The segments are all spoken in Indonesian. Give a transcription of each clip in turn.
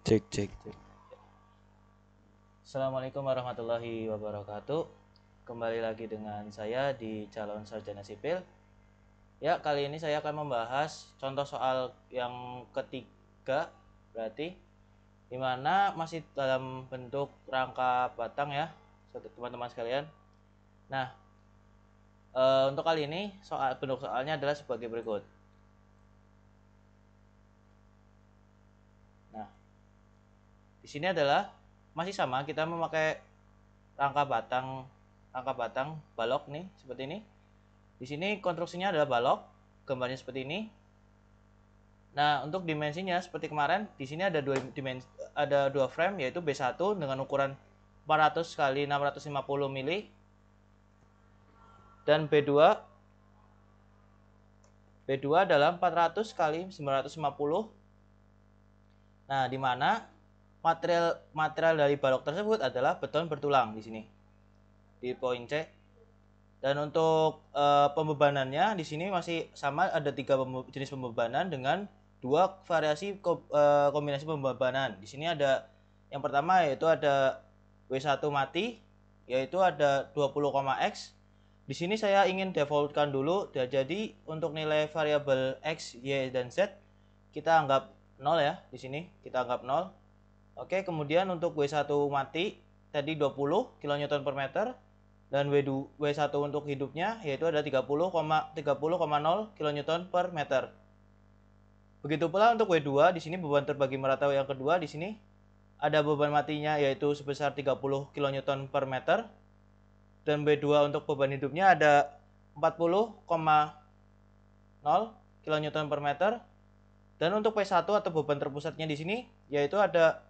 Cek cek cek. Assalamualaikum warahmatullahi wabarakatuh. Kembali lagi dengan saya di calon sarjana sipil. Ya, kali ini saya akan membahas contoh soal yang ketiga, berarti dimana masih dalam bentuk rangka batang ya, teman-teman sekalian. Nah, untuk kali ini bentuk soalnya adalah sebagai berikut. Nah, di sini adalah masih sama, kita memakai rangka batang balok nih seperti ini. Di sini konstruksinya adalah balok, gambarnya seperti ini. Nah, untuk dimensinya seperti kemarin, di sini ada dua frame, yaitu B1 dengan ukuran 400 kali 650 mili dan B2 adalah 400 kali 950. Nah, di mana material dari balok tersebut adalah beton bertulang di sini di poin C. Dan untuk pembebanannya di sini masih sama, ada tiga jenis pembebanan dengan dua variasi kombinasi pembebanan. Di sini ada yang pertama yaitu ada W1 mati, yaitu ada 20,x. Di sini saya ingin defaultkan dulu, jadi untuk nilai variabel x, y, dan z kita anggap 0 ya. Di sini kita anggap 0. Oke, kemudian untuk W1 mati tadi 20 kN per meter dan W1 untuk hidupnya yaitu ada 30,0 kN per meter. Begitu pula untuk W2, di sini beban terbagi merata yang kedua, di sini ada beban matinya yaitu sebesar 30 kN per meter dan W2 untuk beban hidupnya ada 40,0 kN per meter. Dan untuk P1 atau beban terpusatnya di sini yaitu ada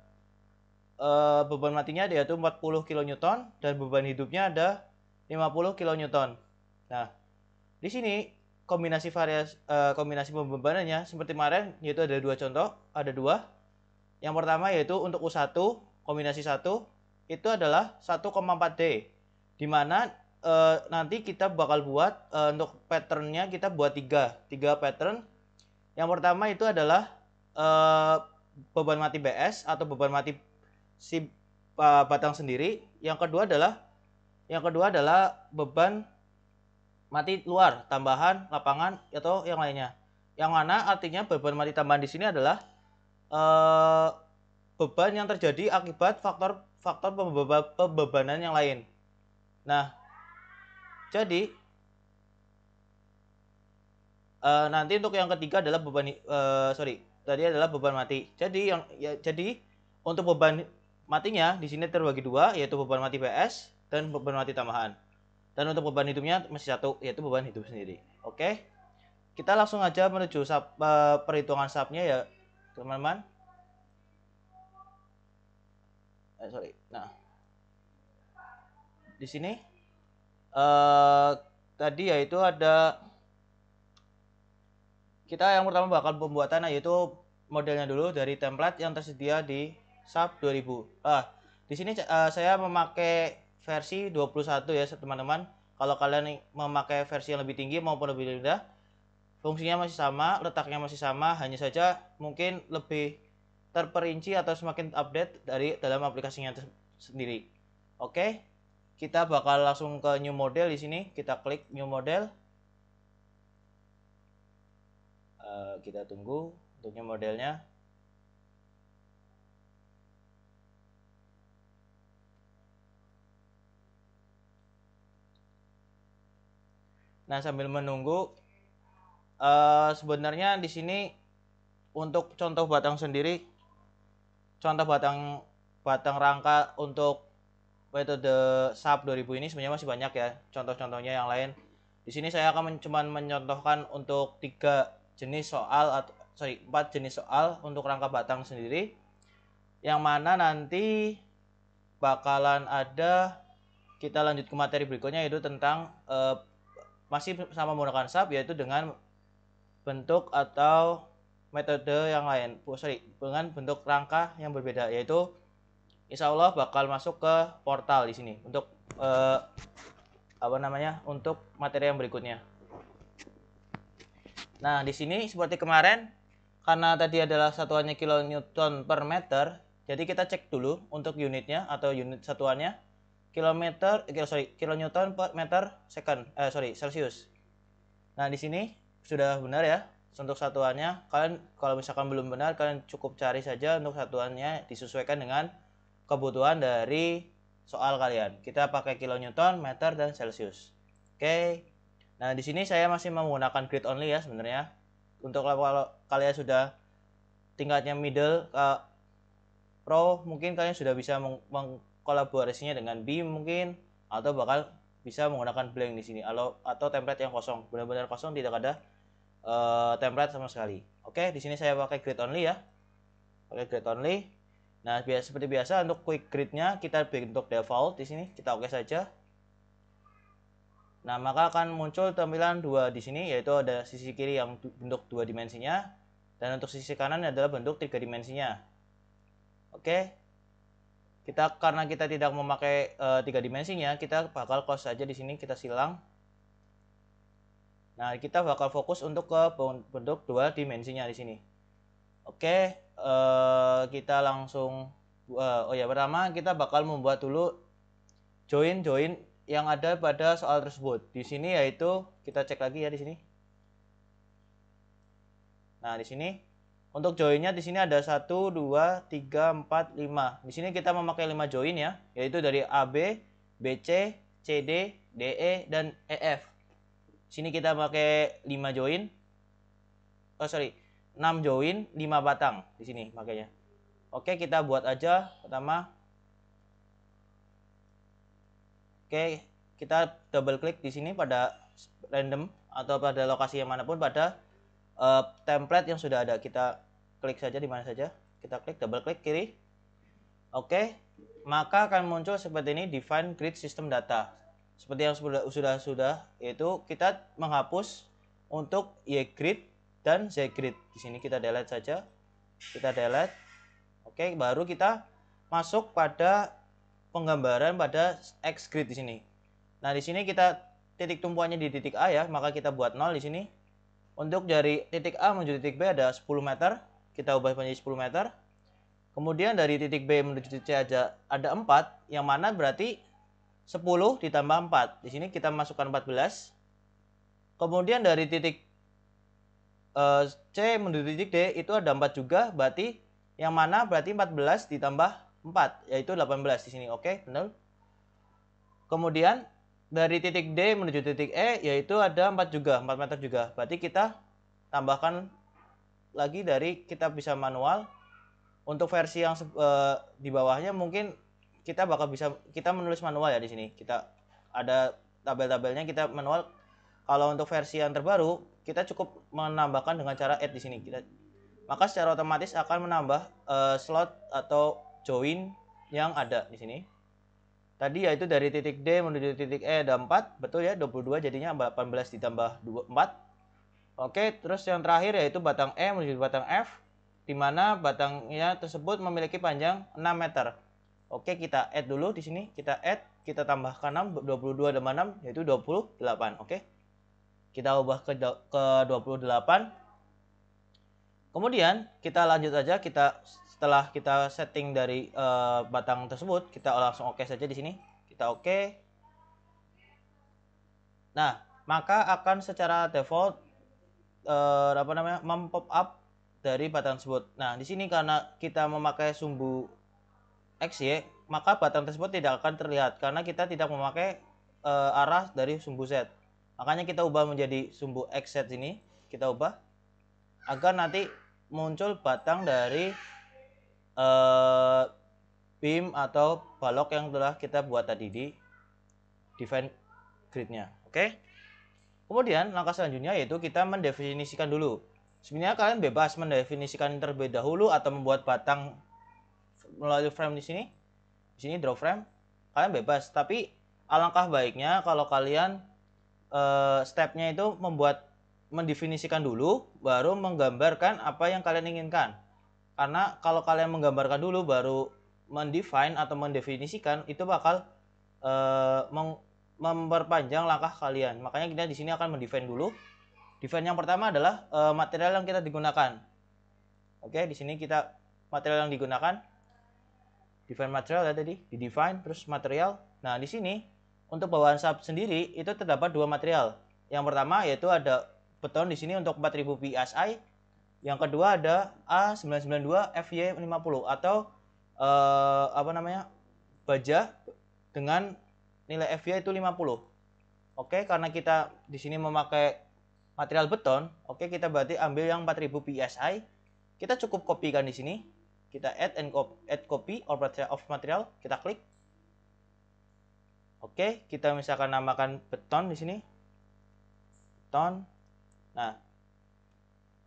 beban matinya yaitu 40 kN dan beban hidupnya ada 50 kN. Nah, di sini kombinasi pembebanannya seperti kemarin yaitu ada dua contoh, ada dua. Yang pertama yaitu untuk U1 kombinasi 1 itu adalah 1,4D, di mana nanti kita bakal buat untuk patternnya kita buat tiga pattern. Yang pertama itu adalah beban mati BS atau beban mati si batang sendiri. Yang kedua adalah beban mati luar, tambahan, lapangan atau yang lainnya. Yang mana artinya beban mati tambahan di sini adalah beban yang terjadi akibat faktor pembebanan yang lain. Nah, jadi nanti untuk yang ketiga adalah tadi adalah beban mati. Jadi untuk beban matinya di sini terbagi dua, yaitu beban mati PS dan beban mati tambahan. Dan untuk beban hidupnya masih satu, yaitu beban hidup sendiri. Oke, kita langsung aja menuju perhitungan subnya ya, teman-teman. Nah, di sini tadi yaitu ada kita yang pertama bakal pembuatan yaitu modelnya dulu dari template yang tersedia di SAP 2000. Di sini saya memakai versi 21 ya teman-teman. Kalau kalian memakai versi yang lebih tinggi maupun lebih rendah, fungsinya masih sama, letaknya masih sama, hanya saja mungkin lebih terperinci atau semakin update dari dalam aplikasinya sendiri. Oke, kita bakal langsung ke new model. Di sini kita klik new model. Kita tunggu untuk new modelnya. Nah, sambil menunggu, sebenarnya di sini untuk contoh batang sendiri, contoh batang rangka untuk metode SAP 2000 ini sebenarnya masih banyak ya. Contoh-contohnya yang lain. Di sini saya akan cuma mencontohkan untuk 4 jenis soal untuk rangka batang sendiri, yang mana nanti bakalan ada, kita lanjut ke materi berikutnya yaitu tentang masih sama menggunakan SAP, yaitu dengan bentuk atau metode yang lain, dengan bentuk rangka yang berbeda, yaitu insya Allah bakal masuk ke portal di sini untuk untuk materi yang berikutnya. Nah, di sini seperti kemarin, karena tadi adalah satuannya kilonewton per meter, Jadi kita cek dulu untuk unitnya atau unit satuannya kilonewton per meter second, Celsius. Nah, di sini sudah benar ya untuk satuannya. Kalian kalau misalkan belum benar, kalian cukup cari saja untuk satuannya disesuaikan dengan kebutuhan dari soal kalian. Kita pakai kilonewton, meter, dan Celsius. Oke. Nah, di sini saya masih menggunakan grid only ya sebenarnya. Untuk kalau kalian sudah tingkatnya middle ke pro, mungkin kalian sudah bisa mengkolaborasinya dengan beam mungkin, atau bakal bisa menggunakan blank di sini atau template yang kosong, benar-benar kosong, tidak ada template sama sekali. Oke, di sini saya pakai grid only ya. Pakai grid only. Nah, seperti biasa untuk quick gridnya kita bentuk default di sini, kita oke saja. Nah, maka akan muncul tampilan dua di sini, yaitu ada sisi kiri yang bentuk 2 dimensinya, dan untuk sisi kanan adalah bentuk 3 dimensinya. Oke. Karena kita tidak memakai 3 dimensinya, kita bakal close saja di sini, kita silang. Nah, kita bakal fokus untuk ke bentuk 2 dimensinya di sini. Oke, kita langsung pertama kita bakal membuat dulu join yang ada pada soal tersebut. Di sini yaitu kita cek lagi ya di sini. Nah, di sini untuk joinnya di sini ada 1, 2, 3, 4, 5. Di sini kita memakai 5 join ya, yaitu dari AB, BC, CD, DE, dan EF. Di sini kita pakai 5 join. 6 join, 5 batang di sini makanya. Oke, kita buat aja pertama. Oke, kita double klik di sini pada random atau pada lokasi yang manapun pada template yang sudah ada. Kita klik saja di mana saja, kita klik, double klik kiri. Oke, maka akan muncul seperti ini, define grid system data. Seperti yang sudah yaitu kita menghapus untuk Y grid dan Z grid. Di sini kita delete saja, kita delete. Oke, baru kita masuk pada penggambaran pada X grid di sini. Nah, di sini kita titik tumpuannya di titik A ya, maka kita buat 0 di sini. Untuk dari titik A menuju titik B ada 10 meter, kita ubah menjadi 10 meter. Kemudian dari titik B menuju titik C ada 4, yang mana berarti 10 ditambah 4. Di sini kita masukkan 14. Kemudian dari titik C menuju titik D itu ada 4 juga, berarti yang mana berarti 14 ditambah 4, yaitu 18 di sini. Oke, benar. Kemudian dari titik D menuju titik E yaitu ada 4 juga, 4 meter juga. Berarti kita tambahkan lagi kita bisa manual. Untuk versi yang di bawahnya mungkin kita menulis manual ya di sini. Kita ada tabel-tabelnya, kita manual. Kalau untuk versi yang terbaru, kita cukup menambahkan dengan cara add di sini. Maka secara otomatis akan menambah slot atau join yang ada di sini. Tadi yaitu dari titik D menuju titik E ada 4, betul ya, 22 jadinya 18 ditambah 4. Oke, terus yang terakhir yaitu batang E menuju batang F, di mana batangnya tersebut memiliki panjang 6 meter. Oke, kita add dulu di sini, kita add, kita tambahkan 6, 22 tambah 6 yaitu 28. Oke. Kita ubah ke 28. Kemudian kita lanjut aja, setelah kita setting dari batang tersebut, kita langsung oke saja di sini. Kita oke. Nah, maka akan secara default mem-pop up dari batang tersebut. Nah, di sini karena kita memakai sumbu XY, maka batang tersebut tidak akan terlihat karena kita tidak memakai arah dari sumbu Z. Makanya kita ubah menjadi sumbu XZ ini, kita ubah agar nanti muncul batang dari beam atau balok yang telah kita buat tadi di define gridnya. Oke. Kemudian langkah selanjutnya yaitu kita mendefinisikan dulu. Sebenarnya kalian bebas mendefinisikan terlebih dahulu atau membuat batang melalui frame di sini. Di sini draw frame. Kalian bebas, tapi alangkah baiknya kalau kalian stepnya itu mendefinisikan dulu baru menggambarkan apa yang kalian inginkan. Karena kalau kalian menggambarkan dulu baru mendefine atau mendefinisikan, itu bakal memperpanjang langkah kalian. Makanya kita di sini akan mendefine dulu. Define yang pertama adalah material yang kita digunakan. Oke, di sini kita material yang digunakan. define material ya tadi, di define terus material. Nah, di sini untuk bawaan sub sendiri itu terdapat dua material. Yang pertama yaitu ada beton di sini untuk 4000 psi. Yang kedua ada A992 FY50 atau baja dengan nilai FY itu 50. Oke, karena kita di sini memakai material beton, oke kita berarti ambil yang 4000 psi. Kita cukup kopikan di sini. Kita add copy or of material, kita klik. Oke, kita misalkan namakan beton di sini. Beton. Nah,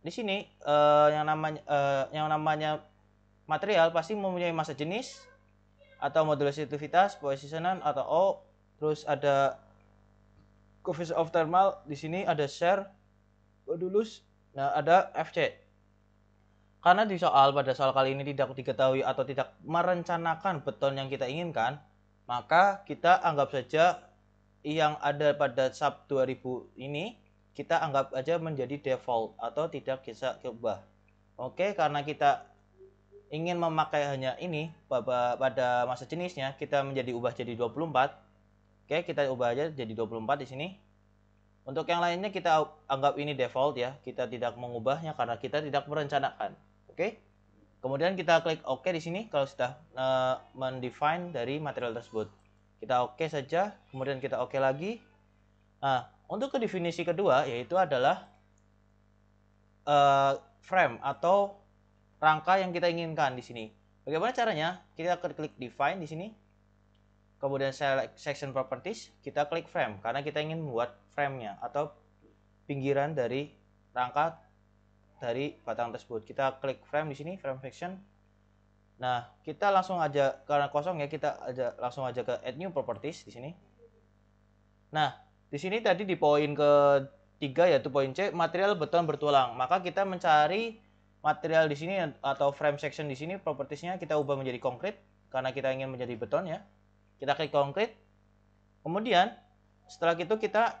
di sini yang namanya material pasti mempunyai massa jenis atau modulositivitas, positionan atau O, terus ada coefficient of thermal, di sini ada share, modulus, nah ada FC. Karena pada soal kali ini tidak diketahui atau tidak merencanakan beton yang kita inginkan, maka kita anggap saja yang ada pada sub 2000 ini kita anggap aja menjadi default atau tidak bisa diubah. Oke, karena kita ingin memakai hanya ini pada masa jenisnya, kita menjadi ubah jadi 24. Oke, kita ubah aja jadi 24 di sini. Untuk yang lainnya kita anggap ini default ya, kita tidak mengubahnya karena kita tidak merencanakan. Oke. Kemudian kita klik OK di sini kalau sudah mendefine dari material tersebut. Kita OK saja, kemudian kita OK lagi. Nah, untuk ke definisi kedua yaitu adalah frame atau rangka yang kita inginkan di sini. Bagaimana caranya? Kita klik define di sini. Kemudian select section properties, kita klik frame karena kita ingin membuat frame-nya atau pinggiran dari rangka dari batang tersebut. Kita klik frame di sini, frame section. Nah, kita langsung aja karena kosong ya, kita langsung aja ke add new properties di sini. Nah, di sini tadi di poin ketiga yaitu poin C, material beton bertulang. Maka kita mencari material di sini atau frame section di sini, propertiesnya kita ubah menjadi konkret karena kita ingin menjadi beton ya. Kita klik konkret. Kemudian setelah itu kita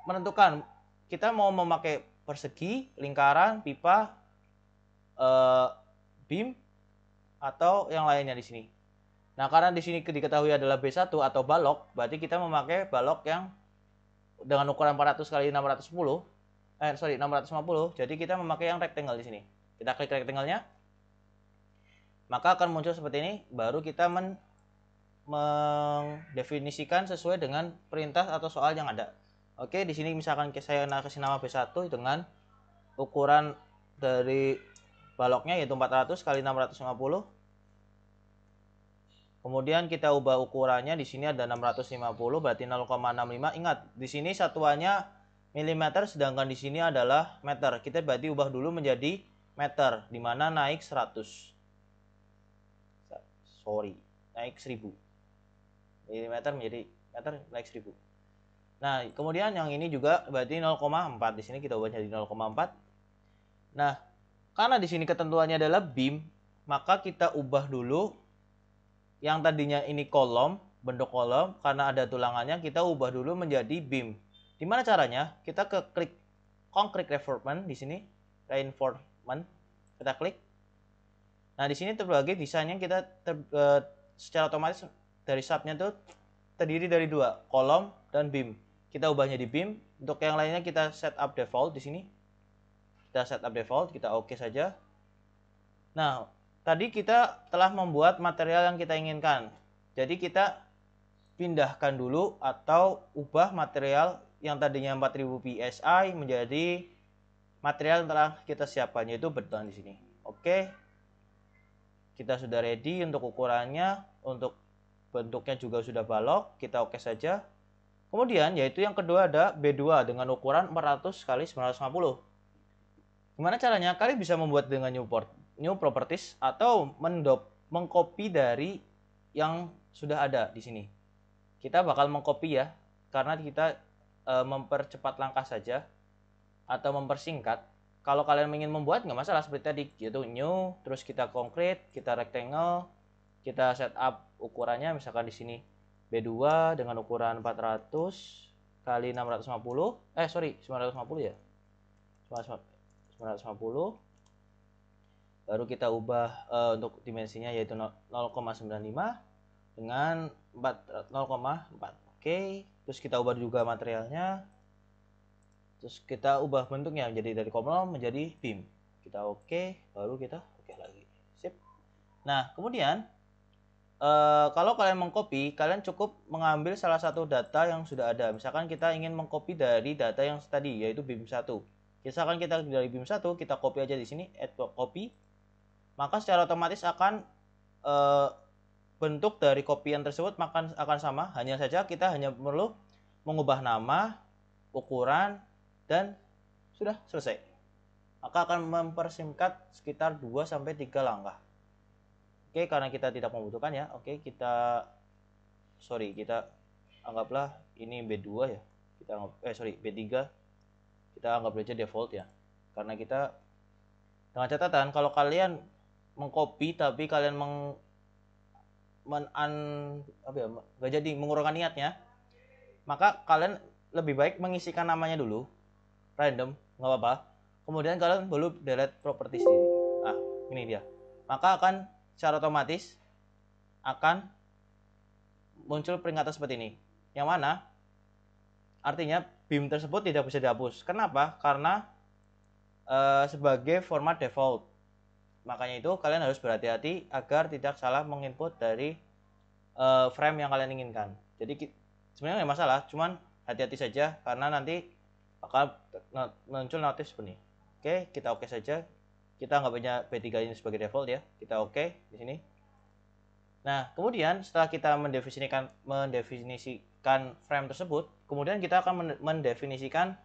menentukan kita mau memakai persegi, lingkaran, pipa, beam atau yang lainnya di sini. Nah, karena di sini diketahui adalah B1 atau balok, berarti kita memakai balok yang dengan ukuran 400 kali 650. 650. Jadi kita memakai yang rectangle di sini. Kita klik rectangle-nya. Maka akan muncul seperti ini, baru kita mendefinisikan sesuai dengan perintah atau soal yang ada. Oke, di sini misalkan saya kasih nama B1 dengan ukuran dari baloknya yaitu 400 kali 650. Kemudian kita ubah ukurannya, di sini ada 650 berarti 0,65. Ingat, di sini satuannya milimeter sedangkan di sini adalah meter. Kita berarti ubah dulu menjadi meter di mana naik 100. Naik 1000. Milimeter menjadi meter naik 1000. Nah, kemudian yang ini juga berarti 0,4. Di sini kita ubah jadi 0,4. Nah, karena di sini ketentuannya adalah beam, maka kita ubah dulu yang tadinya ini kolom, bentuk kolom, karena ada tulangannya, kita ubah dulu menjadi beam. Gimana caranya? Kita ke klik concrete reinforcement di sini, reinforcement. Kita klik. Nah, di sini terbagi desainnya kita secara otomatis dari subnya itu terdiri dari dua, kolom dan beam. Kita ubahnya di beam. Untuk yang lainnya kita setup default di sini. Kita setup default, kita oke saja. Nah, tadi kita telah membuat material yang kita inginkan. Jadi kita pindahkan dulu atau ubah material yang tadinya 4000 psi menjadi material yang telah kita siapkan yaitu beton di sini. Oke. Kita sudah ready untuk ukurannya, untuk bentuknya juga sudah balok, kita oke saja. Kemudian yaitu yang kedua ada B2 dengan ukuran 400 kali 950. Gimana caranya? Kalian bisa membuat dengan new properties atau mengcopy dari yang sudah ada di sini. Kita bakal mengcopy ya, karena kita mempercepat langkah saja atau mempersingkat. Kalau kalian ingin membuat nggak masalah seperti tadi, yaitu new, terus kita concrete, kita rectangle, kita setup ukurannya misalkan di sini B2 dengan ukuran 400 kali 650, 950 ya. 950. baru kita ubah untuk dimensinya yaitu 0,95 dengan 0,4. Oke, terus kita ubah juga materialnya, terus kita ubah bentuknya menjadi dari kolom menjadi beam. Kita oke, baru kita oke lagi. Sip. Nah, kemudian kalau kalian mengcopy, kalian cukup mengambil salah satu data yang sudah ada. Misalkan kita ingin mengcopy dari data yang tadi, yaitu beam 1. Misalkan kita dari beam 1, kita copy aja di sini, add copy. Maka secara otomatis akan bentuk dari copyan tersebut akan sama. Hanya saja kita hanya perlu mengubah nama, ukuran, dan sudah selesai. Maka akan mempersingkat sekitar 2-3 langkah. Oke, karena kita tidak membutuhkan ya. Oke, kita anggaplah ini B2 ya. B3. Kita anggap saja default ya. Karena kita dengan catatan kalau kalian mengcopy tapi kalian nggak jadi mengurungkan niatnya, maka kalian lebih baik mengisikan namanya dulu random, nggak apa-apa. Kemudian kalian perlu delete properties ini. Nah, ini dia. Maka akan secara otomatis akan muncul peringatan seperti ini. Yang mana artinya beam tersebut tidak bisa dihapus. Kenapa? Karena sebagai format default. Makanya itu kalian harus berhati-hati agar tidak salah menginput dari frame yang kalian inginkan. Jadi sebenarnya nggak masalah, cuman hati-hati saja karena nanti bakal muncul notif seperti ini. Oke, kita oke saja. Kita nggak punya B3 ini sebagai default ya. Kita oke di sini. Nah, kemudian setelah kita mendefinisikan frame tersebut, kemudian kita akan mendefinisikan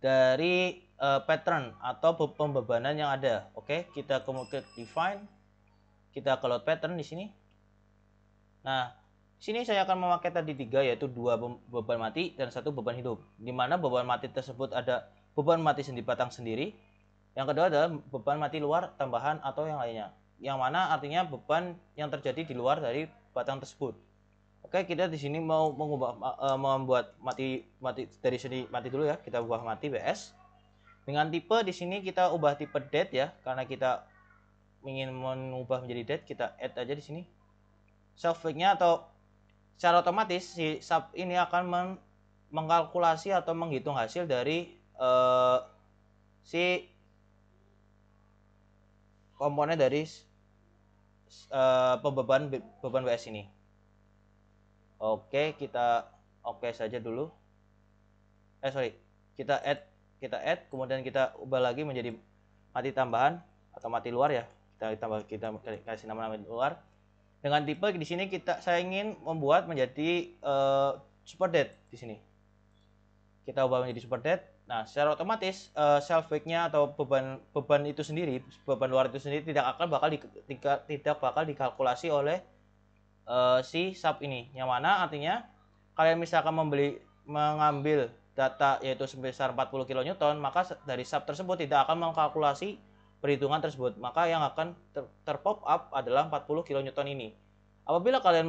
dari pattern atau pembebanan yang ada. Oke, kita kemudian define, kita ke load pattern di sini. Nah, di sini saya akan memakai tadi 3, yaitu 2 beban mati dan 1 beban hidup. Di mana beban mati tersebut ada beban mati batang sendiri. Yang kedua adalah beban mati luar tambahan atau yang lainnya. Yang mana artinya beban yang terjadi di luar dari batang tersebut. Oke, kita di sini mau membuat mati dari sini mati dulu ya. Kita ubah mati BS. Dengan tipe di sini kita ubah tipe dead ya, karena kita ingin mengubah menjadi dead, kita add aja di sini. Self wake-nya atau secara otomatis si sub ini akan mengkalkulasi atau menghitung hasil dari si komponen dari beban WS ini. Oke, kita oke saja dulu. Kita add, kemudian kita ubah lagi menjadi mati tambahan atau mati luar ya. Kita kasih nama luar. Dengan tipe di sini saya ingin membuat menjadi super dead di sini. Kita ubah menjadi super dead. Nah, secara otomatis self wake-nya atau beban itu sendiri, beban luar itu sendiri tidak bakal dikalkulasi oleh si sub ini. Yang mana artinya kalian misalkan mengambil data yaitu sebesar 40 kN, maka dari sub tersebut tidak akan mengkalkulasi perhitungan tersebut, maka yang akan terpop up adalah 40 kN ini. Apabila kalian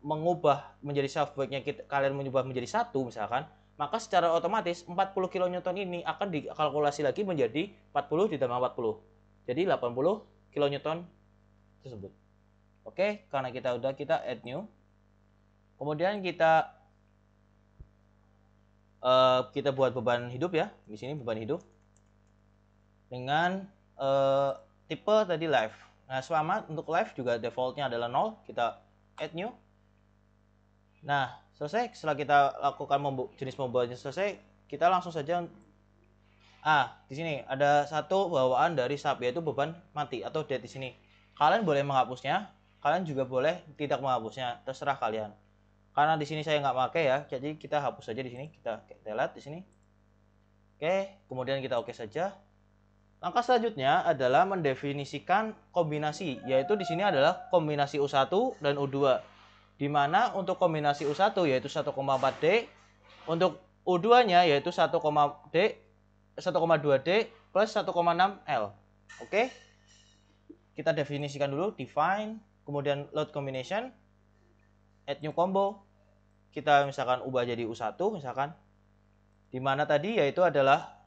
mengubah menjadi self wake-nya, kalian mengubah menjadi 1 misalkan, maka secara otomatis 40 kN ini akan dikalkulasi lagi menjadi 40 ditambah 40. Jadi 80 kN tersebut. Oke, karena kita add new. Kemudian kita buat beban hidup ya. Di sini beban hidup dengan tipe tadi live. Nah, selama untuk live juga defaultnya adalah 0, kita add new. Nah, selesai. Setelah kita lakukan jenis pembawaannya selesai, kita langsung saja di sini ada satu bawaan dari sub, yaitu beban mati atau dead di sini. Kalian boleh menghapusnya, kalian juga boleh tidak menghapusnya, terserah kalian. Karena di sini saya nggak pakai ya, jadi kita hapus saja di sini. Kita delete di sini. Oke, kemudian kita oke saja. Langkah selanjutnya adalah mendefinisikan kombinasi, yaitu di sini adalah kombinasi U1 dan U2. Di mana untuk kombinasi U1 yaitu 1,4D, untuk U2-nya yaitu 1,2D plus 1,6L. Oke. Kita definisikan dulu, define, kemudian load combination, add new combo. Kita misalkan ubah jadi U1 misalkan. Di mana tadi yaitu adalah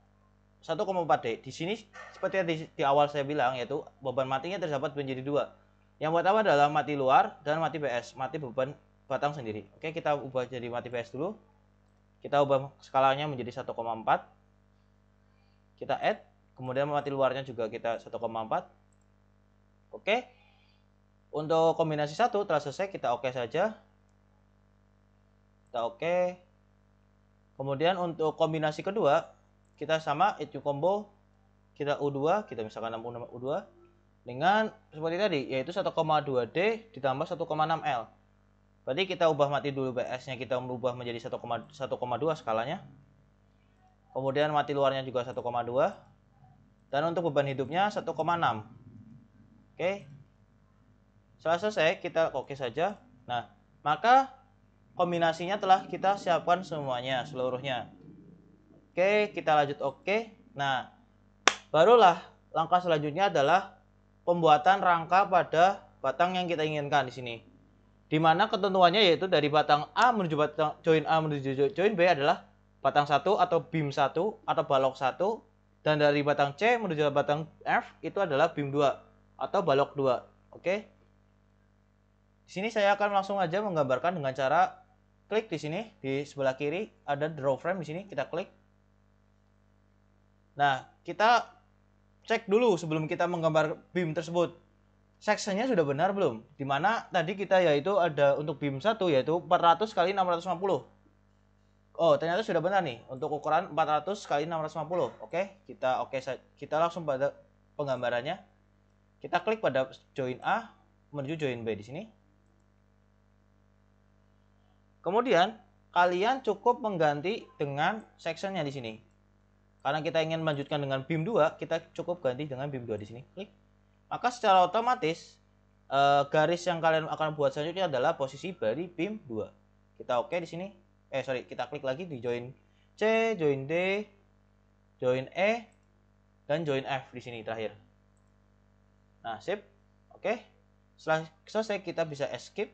1,4D. Di sini seperti yang di awal saya bilang, yaitu beban matinya terdapat menjadi dua. Yang pertama adalah mati luar dan mati BS, mati beban batang sendiri. Oke, kita ubah jadi mati BS dulu. Kita ubah skalanya menjadi 1,4. Kita add, kemudian mati luarnya juga kita 1,4. Oke. Untuk kombinasi 1 telah selesai, kita oke saja. Kita oke. Kemudian untuk kombinasi kedua, kita sama itu combo, kita U2, kita misalkan 66 U2 dengan seperti tadi, yaitu 1,2D ditambah 1,6L. Berarti kita ubah mati dulu BS-nya, kita ubah menjadi 1,2 skalanya. Kemudian mati luarnya juga 1,2. Dan untuk beban hidupnya 1,6. Oke. Setelah selesai, kita oke saja. Nah, maka kombinasinya telah kita siapkan semuanya, seluruhnya. Oke, kita lanjut oke. Nah, barulah langkah selanjutnya adalah pembuatan rangka pada batang yang kita inginkan di sini. Di mana ketentuannya yaitu dari batang A menuju batang join A menuju join B adalah batang 1 atau beam 1 atau balok 1, dan dari batang C menuju batang F itu adalah beam 2 atau balok 2. Oke. Di sini saya akan langsung aja menggambarkan dengan cara klik di sini di sebelah kiri ada draw frame di sini, kita klik. Nah, kita cek dulu sebelum kita menggambar beam tersebut. Sectionnya sudah benar belum? Dimana tadi kita yaitu ada untuk beam 1 yaitu 400 kali 650. Oh, ternyata sudah benar nih untuk ukuran 400 kali 650. Oke, kita langsung pada penggambarannya. Kita klik pada join A menuju join B di sini. Kemudian kalian cukup mengganti dengan sectionnya di sini. Karena kita ingin melanjutkan dengan beam 2, kita cukup ganti dengan beam 2 di sini. Klik. Maka secara otomatis garis yang kalian akan buat selanjutnya adalah posisi dari beam 2. Kita oke di sini. Kita klik lagi di join C, join D, join E, dan join F di sini terakhir. Nah, sip. Oke. Setelah selesai kita bisa escape.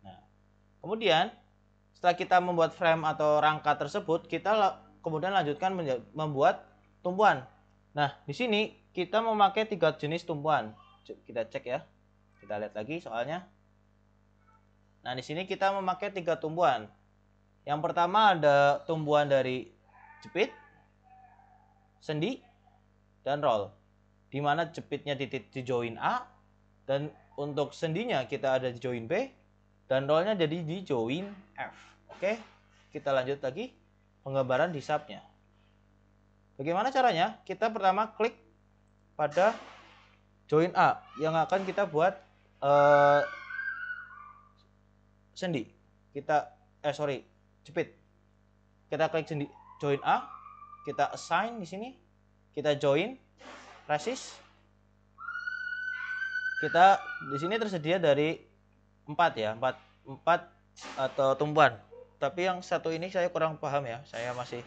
Nah, kemudian setelah kita membuat frame atau rangka tersebut, kita kemudian lanjutkan membuat tumpuan. Nah, di sini kita memakai 3 jenis tumpuan. Kita cek ya. Kita lihat lagi soalnya. Nah, di sini kita memakai 3 tumpuan. Yang pertama ada tumpuan dari jepit, sendi, dan roll. Di mana jepitnya di join A, dan untuk sendinya kita ada di join B, dan rollnya jadi di join F. Oke, kita lanjut lagi penggambaran di subnya. Bagaimana caranya? Kita pertama klik pada join A yang akan kita buat sendi. Jepit. Kita klik sendi join A, kita assign di sini, kita join resist. Kita di sini tersedia dari 4 ya, 4 atau tumpuan. Tapi yang satu ini saya kurang paham ya. Saya masih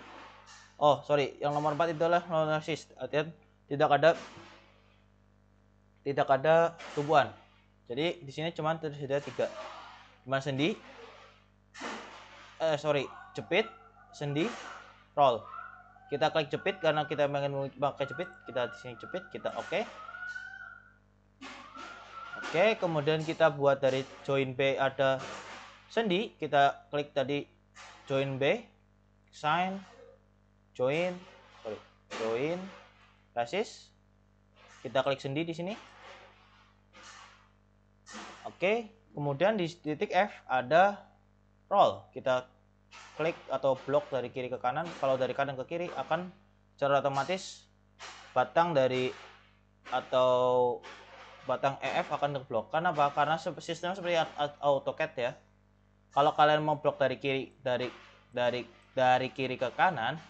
yang nomor 4 itu adalah non resist. Artinya tidak ada tumpuan. Jadi di sini cuma tersedia 3. Cuma sendi, jepit, sendi, roll. Kita klik jepit karena kita ingin pakai jepit. Kita di sini jepit, kita oke. Oke, kemudian kita buat dari join B ada sendi, kita klik tadi join B, sign, join, resist. Kita klik sendi di sini. Oke, kemudian di titik F ada roll. Kita klik atau blok dari kiri ke kanan. Kalau dari kanan ke kiri akan secara otomatis batang batang EF akan terblok. Kenapa? Karena sistem seperti AutoCAD ya. Kalau kalian mau blok dari kiri ke kanan,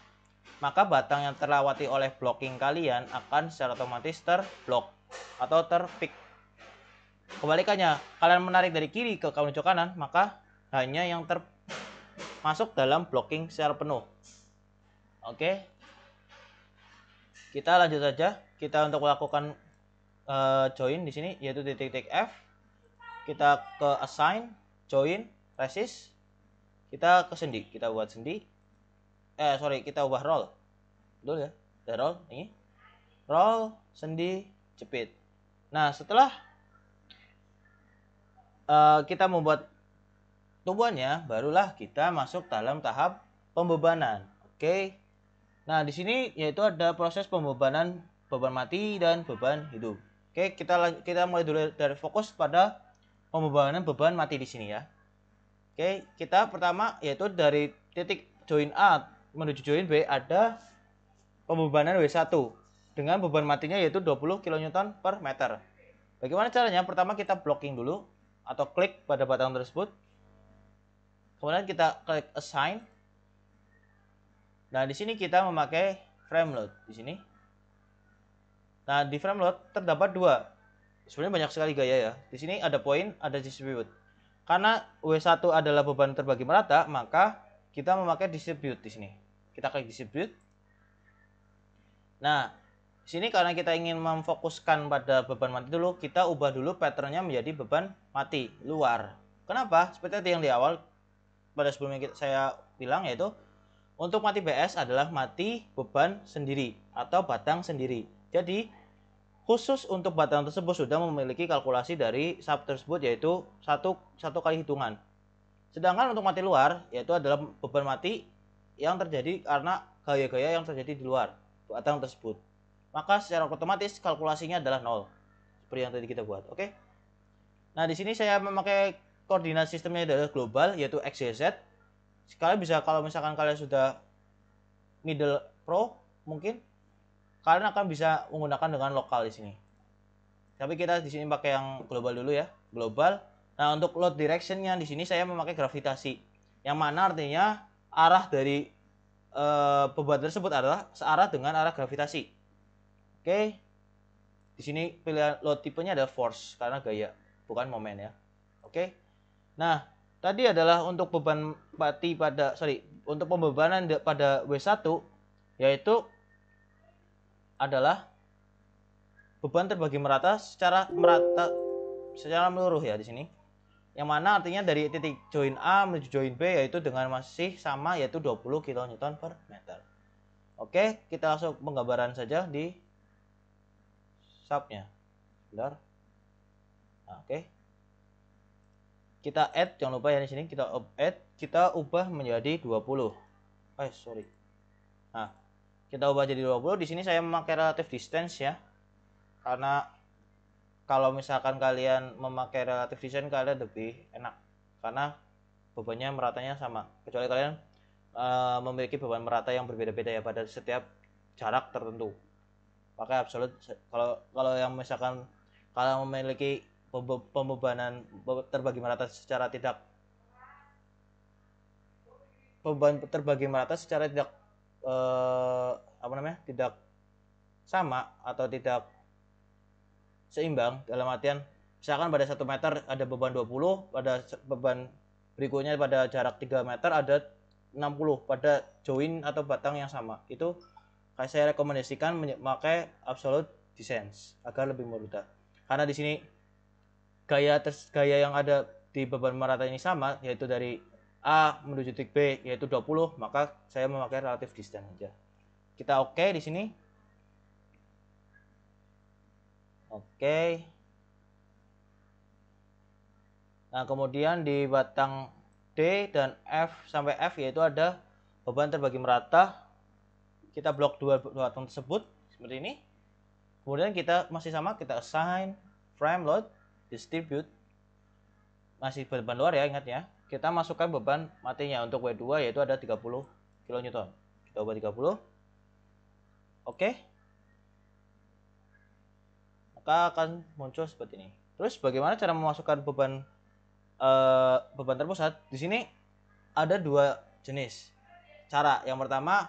maka batang yang terlewati oleh blocking kalian akan secara otomatis terblok atau terpick. Kebalikannya, kalian menarik dari kiri ke kanan, maka hanya yang masuk dalam blocking secara penuh. Oke. Kita lanjut saja. Kita untuk melakukan join di sini yaitu titik F, kita ke assign, join, resist, kita ke sendi, kita buat sendi, kita ubah roll. Betul ya? Udah roll, ini. Roll, sendi, jepit. Nah, setelah kita membuat tumbuhannya, barulah kita masuk dalam tahap pembebanan. Oke. Nah, di sini yaitu ada proses pembebanan beban mati dan beban hidup. Oke, kita mulai dulu dari fokus pada pembebanan beban mati di sini ya. Oke, kita pertama yaitu dari titik join A menuju join B ada pembebanan W1 dengan beban matinya yaitu 20 kN per meter. Bagaimana caranya? Pertama kita blocking dulu atau klik pada batang tersebut. Kemudian kita klik assign. Nah, di sini kita memakai frame load di sini. Nah, di frame load terdapat dua. Sebenarnya banyak sekali gaya ya. Di sini ada point, ada distribute. Karena W1 adalah beban terbagi merata, maka kita memakai distribute di sini. Kita klik distribute. Nah, di sini karena kita ingin memfokuskan pada beban mati dulu, kita ubah dulu patternnya menjadi beban mati luar. Kenapa? Seperti yang di awal pada sebelumnya saya bilang, yaitu untuk mati BS adalah mati beban sendiri atau batang sendiri. Jadi khusus untuk batang tersebut sudah memiliki kalkulasi dari sub tersebut, yaitu satu kali hitungan. Sedangkan untuk mati luar yaitu adalah beban mati yang terjadi karena gaya-gaya yang terjadi di luar batang tersebut. Maka secara otomatis kalkulasinya adalah 0. Seperti yang tadi kita buat. Oke. Nah, di sini saya memakai koordinat sistemnya adalah global yaitu XYZ. Kalian bisa, kalau misalkan kalian sudah middle pro, mungkin kalian akan bisa menggunakan dengan lokal di sini. Tapi kita di sini pakai yang global dulu ya, global. Nah, untuk load directionnya di sini saya memakai gravitasi, yang mana artinya arah dari beban tersebut adalah searah dengan arah gravitasi. Oke, di sini pilihan load tipenya adalah force karena gaya, bukan momen ya. Oke, nah tadi adalah untuk beban mati untuk pembebanan pada W1 yaitu adalah beban terbagi merata secara menyeluruh ya di sini. Yang mana artinya dari titik join A menuju join B yaitu dengan masih sama yaitu 20 kN per meter. Oke, kita langsung penggambaran saja di subnya. Bentar. Nah, oke. Kita add, jangan lupa ya di sini kita add, kita ubah menjadi 20. Sorry. Nah, kita ubah jadi 20. Di sini saya memakai relative distance ya. Karena kalau misalkan kalian memakai relative distance kalian lebih enak karena bebannya meratanya sama, kecuali kalian memiliki beban merata yang berbeda-beda ya pada setiap jarak tertentu. Pakai absolut. Kalau yang misalkan kalian memiliki pembebanan terbagi merata secara tidak tidak sama atau tidak seimbang, dalam artian misalkan pada 1 meter ada beban 20, pada beban berikutnya pada jarak 3 meter ada 60 pada join atau batang yang sama, itu saya rekomendasikan memakai absolute distance agar lebih mudah. Karena di sini gaya yang ada di beban merata ini sama, yaitu dari A menuju titik B yaitu 20, maka saya memakai relative distance aja. Kita oke di sini. Oke. Nah, kemudian di batang D dan F sampai F yaitu ada beban terbagi merata. Kita blok dua batang tersebut seperti ini. Kemudian kita masih sama, kita assign, frame load, distribute. Masih beban luar ya, ingat ya. Kita masukkan beban matinya untuk W2 yaitu ada 30 kN. Kita ubah 30. Oke. Maka akan muncul seperti ini. Terus bagaimana cara memasukkan beban terpusat? Di sini ada dua jenis cara. Yang pertama,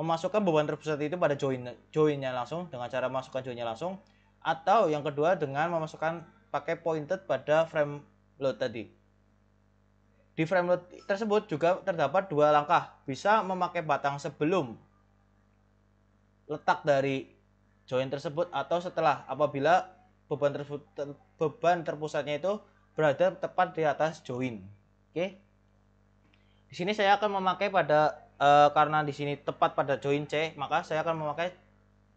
memasukkan beban terpusat itu pada joinnya langsung dengan cara memasukkan joinnya langsung, atau yang kedua dengan memasukkan pakai pointed pada frame load tadi. Di frame load tersebut juga terdapat dua langkah, bisa memakai batang sebelum letak dari join tersebut atau setelah, apabila beban terpusatnya itu berada tepat di atas join. Oke. Di sini saya akan memakai pada karena di sini tepat pada join C, maka saya akan memakai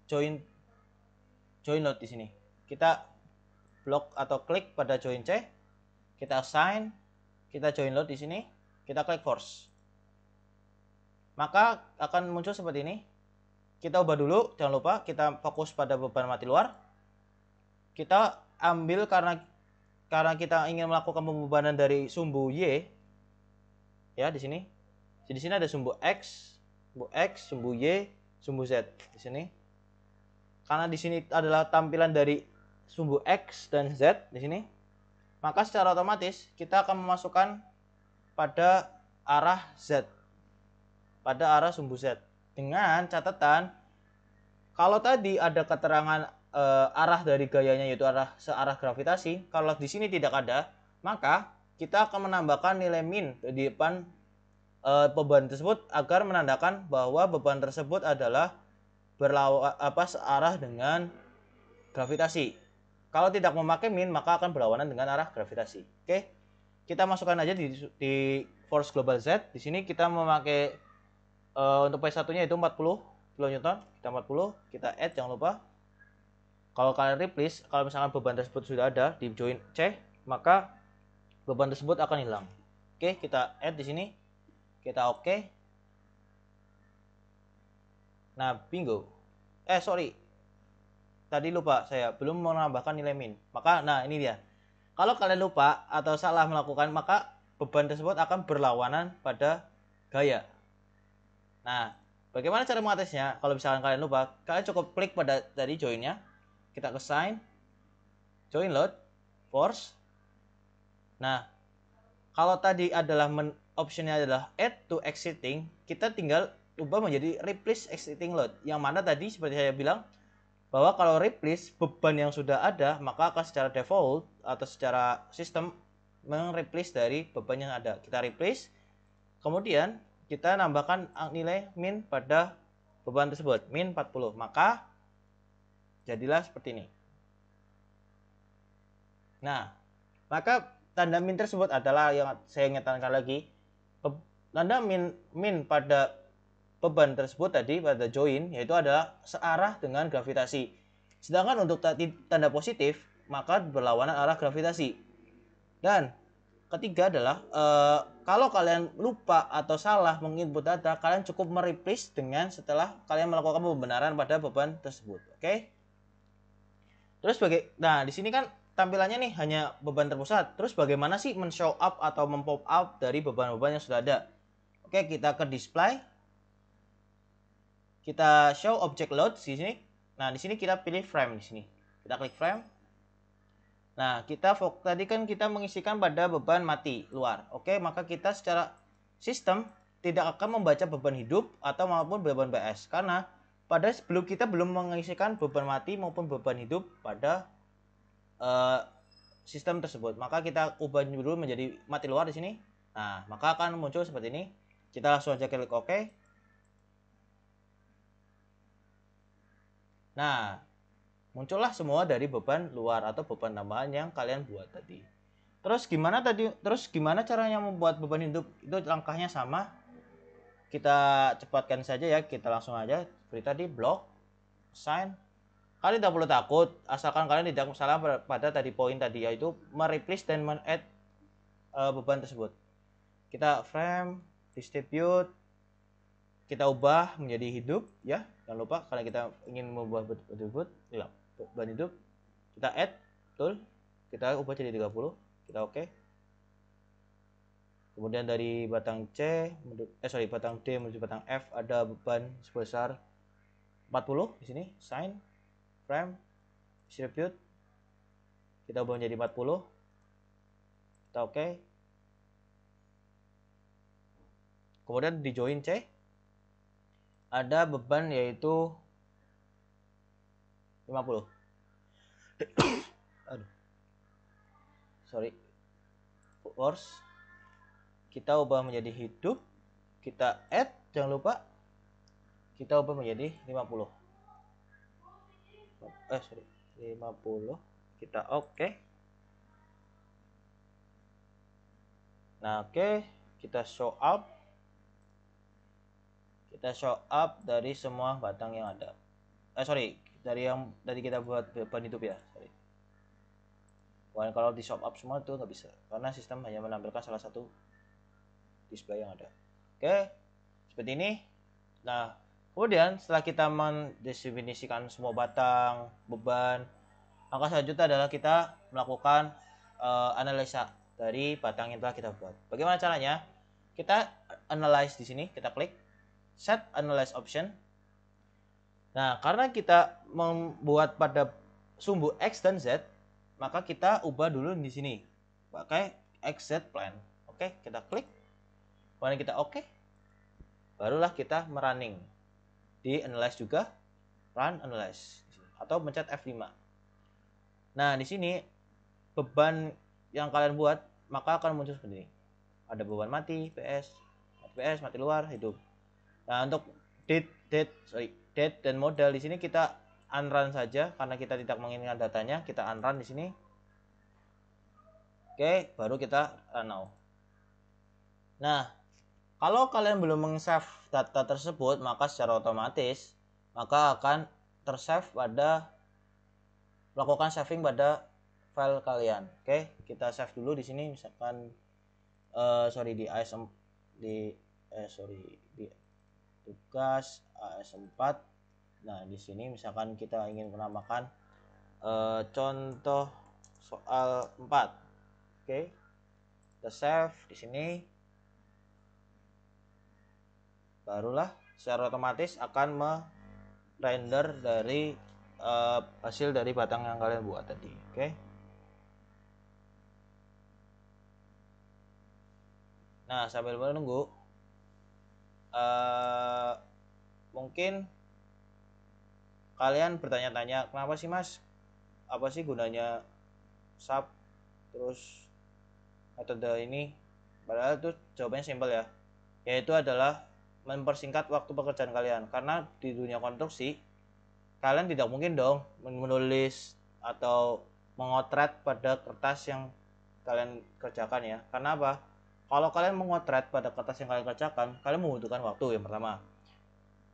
join load di sini. Kita blok atau klik pada join C, kita assign, kita join load di sini, kita klik force. Maka akan muncul seperti ini. Kita ubah dulu, jangan lupa kita fokus pada beban mati luar. Kita ambil karena kita ingin melakukan pembebanan dari sumbu Y. Ya, di sini. Di sini ada sumbu X, sumbu Y, sumbu Z di sini. Karena di sini adalah tampilan dari sumbu X dan Z di sini, maka secara otomatis kita akan memasukkan pada arah Z, pada arah sumbu Z. Dengan catatan, kalau tadi ada keterangan arah dari gayanya yaitu searah gravitasi, kalau di sini tidak ada, maka kita akan menambahkan nilai min di depan beban tersebut agar menandakan bahwa beban tersebut adalah searah dengan gravitasi. Kalau tidak memakai min, maka akan berlawanan dengan arah gravitasi. Oke, kita masukkan aja di force global Z. Di sini kita memakai untuk P1-nya itu 40 kN. Kita 40, kita add, jangan lupa. Kalau kalian replace, kalau misalkan beban tersebut sudah ada di join C, maka beban tersebut akan hilang. Oke, kita add di sini. Kita oke. Nah, bingo. Sorry. Tadi lupa, saya belum menambahkan nilai min. Maka, nah ini dia. Kalau kalian lupa atau salah melakukan, maka beban tersebut akan berlawanan pada gaya. Nah, bagaimana cara mengatasinya? Kalau misalkan kalian lupa, kalian cukup klik pada tadi joinnya. Kita ke sign, join load, force. Nah, kalau tadi adalah optionnya adalah add to exiting, kita tinggal ubah menjadi replace exiting load. Yang mana tadi seperti saya bilang, bahwa kalau replace beban yang sudah ada, maka akan secara default atau secara sistem mereplace dari beban yang ada. Kita replace, kemudian kita nambahkan nilai min pada beban tersebut, min 40. Maka jadilah seperti ini. Nah, maka tanda min tersebut adalah yang saya ingatkan lagi, tanda min pada beban tersebut tadi pada join, yaitu adalah searah dengan gravitasi. Sedangkan untuk tanda positif, maka berlawanan arah gravitasi. Dan ketiga adalah kalau kalian lupa atau salah menginput data, kalian cukup mereplace dengan setelah kalian melakukan pembenaran pada beban tersebut. Oke? Terus nah di sini kan tampilannya nih hanya beban terpusat. Terus bagaimana sih men-show up atau mem-pop up dari beban-beban yang sudah ada? Oke, kita ke display. Kita show object load di sini. Nah, di sini kita pilih frame di sini. Kita klik frame. Nah, tadi kan kita mengisikan pada beban mati luar. Oke, maka kita secara sistem tidak akan membaca beban hidup atau maupun beban BS karena sebelum kita belum mengisikan beban mati maupun beban hidup pada sistem tersebut. Maka kita ubah dulu menjadi mati luar di sini. Nah, maka akan muncul seperti ini. Kita langsung aja klik OK. Nah, muncullah semua dari beban luar atau beban tambahan yang kalian buat tadi. Terus gimana caranya membuat beban hidup? Itu langkahnya sama. Kita cepatkan saja ya, kita langsung aja seperti tadi, block, assign. Kalian tidak perlu takut, asalkan kalian tidak salah pada tadi poin tadi, yaitu mereplace dan men-add beban tersebut. Kita frame, distribute, kita ubah menjadi hidup ya, jangan lupa kalau kita ingin membuat beban hidup, kita add tool, kita ubah jadi 30, kita oke. Kemudian dari batang batang D menuju batang F ada beban sebesar 40 di sini, sign, frame, distribute, kita ubah menjadi 40, kita oke. Kemudian di join C ada beban yaitu 50. Force kita ubah menjadi hidup, kita add, jangan lupa kita ubah menjadi 50. 50, kita oke. Nah, oke, kita show up. kita show up dari semua batang yang ada. Sorry, dari yang tadi kita buat beban hidup ya. Sorry. Kalau di show up semua itu nggak bisa, karena sistem hanya menampilkan salah satu display yang ada. Oke, seperti ini. Nah, kemudian setelah kita mendefinisikan semua batang, beban, maka selanjutnya adalah kita melakukan analisa dari batang yang telah kita buat. Bagaimana caranya? Kita analyze di sini, kita klik set analyze option. Nah, karena kita membuat pada sumbu X dan Z, maka kita ubah dulu di sini pakai XZ plan. Oke, kita klik. Kemudian kita oke. Barulah kita merunning. Di analyze juga, run analyze atau pencet F5. Nah, di sini beban yang kalian buat maka akan muncul seperti ini. Ada beban mati, PS, mati luar, hidup. Nah, untuk date dan modal di sini kita unrun saja karena kita tidak menginginkan datanya, kita unrun di sini. Oke, baru kita run now. Nah, kalau kalian belum meng-save data tersebut, maka secara otomatis maka akan tersave pada melakukan saving pada file kalian. Oke, kita save dulu di sini misalkan di tugas AS4. Nah, di sini misalkan kita ingin menamakan contoh soal 4. Oke. Kita save di sini. Barulah secara otomatis akan merender dari hasil dari batang yang kalian buat tadi. Oke. Nah, sambil menunggu mungkin kalian bertanya-tanya, kenapa sih Mas, apa sih gunanya SAP terus metode ini? Padahal itu jawabannya simpel ya, yaitu adalah mempersingkat waktu pekerjaan kalian. Karena di dunia konstruksi kalian tidak mungkin dong menulis atau mengotret pada kertas yang kalian kerjakan ya. Karena apa? Kalau kalian mengotret pada kertas yang kalian kerjakan, kalian membutuhkan waktu yang pertama.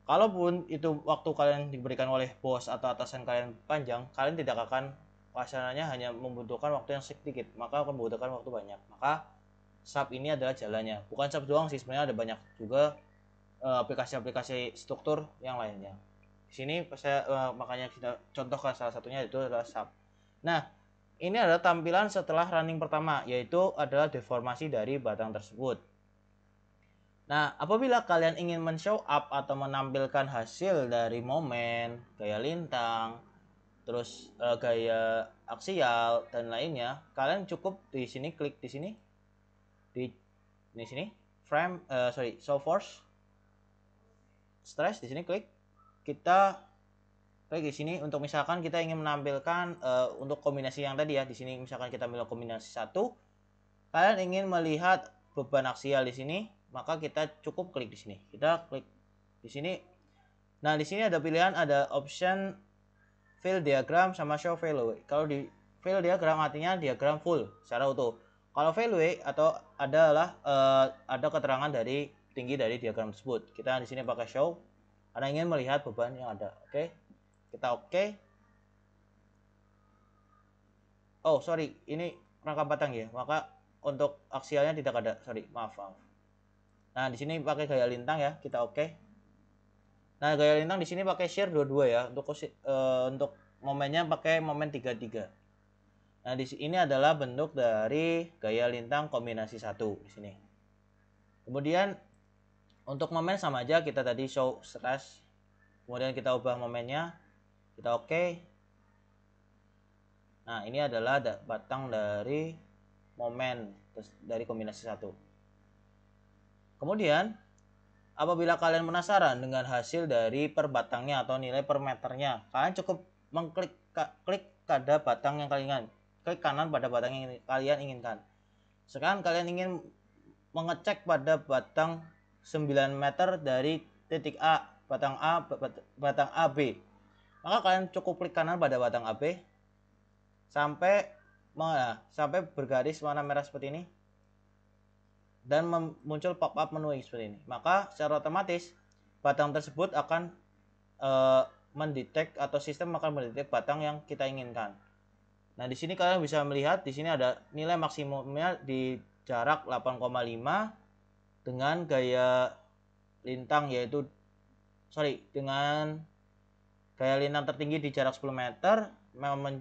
Kalaupun itu waktu kalian diberikan oleh bos atau atasan kalian panjang, kalian tidak akan pasarannya hanya membutuhkan waktu yang sedikit, maka akan membutuhkan waktu banyak. Maka SAP ini adalah jalannya. Bukan SAP doang sih, sebenarnya ada banyak juga aplikasi-aplikasi struktur yang lainnya. Di sini saya makanya kita contohkan salah satunya itu adalah SAP. Nah, ini adalah tampilan setelah running pertama, yaitu adalah deformasi dari batang tersebut. Nah, apabila kalian ingin men-show up atau menampilkan hasil dari momen, gaya lintang, terus gaya aksial dan lainnya, kalian cukup di sini klik di sini, di sini frame, show force, stress di sini klik, kita klik di sini untuk misalkan kita ingin menampilkan untuk kombinasi yang tadi ya, di sini misalkan kita milih kombinasi 1, kalian ingin melihat beban aksial di sini, maka kita cukup klik di sini. Kita klik di sini. Nah, di sini ada pilihan, ada option fill diagram sama show value. Kalau di fill diagram artinya diagram full secara utuh. Kalau value atau adalah ada keterangan dari tinggi dari diagram tersebut. Kita di sini pakai show karena ingin melihat beban yang ada. Oke. Kita oke. Oh, sorry, ini rangka batang ya. Maka untuk aksialnya tidak ada. Sorry, maaf. Nah, di sini pakai gaya lintang ya, kita oke. Nah, gaya lintang di sini pakai share 22 ya. Untuk momennya pakai momen 33. Nah, di sini adalah bentuk dari gaya lintang kombinasi 1 di sini. Kemudian untuk momen sama aja, kita tadi show stress. Kemudian kita ubah momennya. Kita oke. Nah, ini adalah batang dari momen dari kombinasi 1. Kemudian apabila kalian penasaran dengan hasil dari per batangnya atau nilai per meternya, kalian cukup klik pada batang yang kalian inginkan. Klik kanan pada batang yang kalian inginkan. Sekarang kalian ingin mengecek pada batang 9 meter dari titik A, batang AB. Maka kalian cukup klik kanan pada batang AB sampai bergaris warna merah seperti ini. Dan muncul pop-up menu seperti ini. Maka secara otomatis batang tersebut akan mendetek atau sistem akan mendetek batang yang kita inginkan. Nah, di sini kalian bisa melihat di sini ada nilai maksimumnya di jarak 8,5 dengan gaya lintang dengan gaya lintang tertinggi di jarak 10 meter,